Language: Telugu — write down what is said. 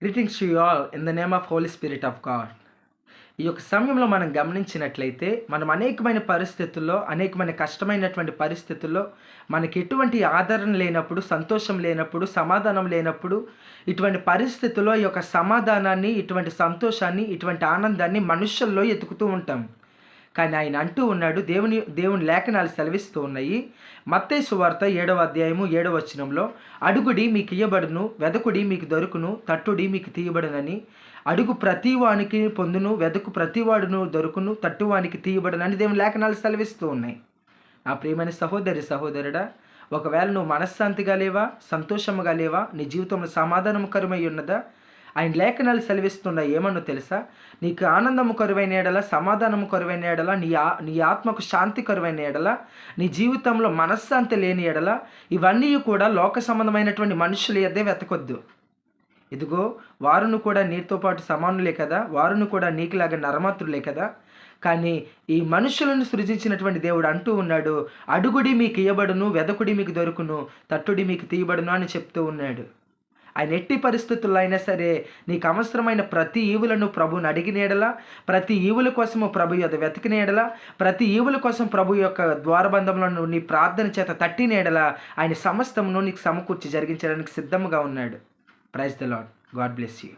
Greetings to you all in the name of holy spirit of God. ఈ యొక్క సమయంలో మనం గమనించినట్లయితే మనం అనేకమైన పరిస్థితుల్లో, అనేకమైన కష్టమైనటువంటి పరిస్థితుల్లో మనకి ఎటువంటి ఆదరణ లేనప్పుడు, సంతోషం లేనప్పుడు, సమాధానం లేనప్పుడు, ఇటువంటి పరిస్థితుల్లో ఈ యొక్క సమాధానాన్ని, ఇటువంటి సంతోషాన్ని, ఇటువంటి ఆనందాన్ని మనుషుల్లో ఎతుకుతూ ఉంటాం. కానీ ఆయన అంటూ ఉన్నాడు, దేవుని లేఖనాలు సెలవిస్తూ ఉన్నాయి. మత్తయి సువార్త 7వ అధ్యాయము 7వ వచనంలో, అడుగుడి మీకు ఇయ్యబడును, వెదకుడి మీకు దొరుకును, తట్టుడి మీకు తీయబడునని. అడుగు ప్రతివానికి పొందును, వెదకు ప్రతివాడును దొరుకును, తట్టువానికి తీయబడునని దేవుని లేఖనాలు సెలవిస్తూ ఉన్నాయి. నా ప్రియమైన సహోదరుడా, ఒకవేళ నువ్వు మనశ్శాంతిగా లేవా, సంతోషముగా లేవా, నీ జీవితంలో సమాధానకరమై ఉన్నదా? ఆయన లేఖనాలు సెలవిస్తున్నాయి. ఏమన్నా తెలుసా? నీకు ఆనందము కరువైన ఎడల, సమాధానము కరువైన ఎడల, నీ ఆత్మకు శాంతి కరువైన ఎడల, నీ జీవితంలో మనశ్శాంతి లేని ఎడల, ఇవన్నీ కూడా లోక సంబంధమైనటువంటి మనుషుల యొద్దే వెతకొద్దు. ఇదిగో వారును కూడా నీతో పాటు సమానులే కదా, వారును కూడా నీకులాగా నరమాత్రులే కదా. కానీ ఈ మనుషులను సృజించినటువంటి దేవుడు అంటూ ఉన్నాడు, అడుగుడి మీకు ఇయ్యబడును, వెదకుడి మీకు దొరుకును, తట్టుడి మీకు తీయబడును అని చెప్తూ ఉన్నాడు. ఆయన ఎట్టి పరిస్థితుల్లో అయినా సరే నీకు అవసరమైన ప్రతి ఈవులను ప్రభువుని అడిగినేడలా, ప్రతి ఈవుల కోసము ప్రభు యొక్క వెతికినేడలా, ప్రతి ఈవుల కోసం ప్రభు యొక్క ద్వారబంధంలో నీ ప్రార్థన చేత తట్టినేడలా ఆయన సమస్తమును నీకు సమకూర్చి జరిగించడానికి సిద్ధంగా ఉన్నాడు. Praise the Lord. God bless you.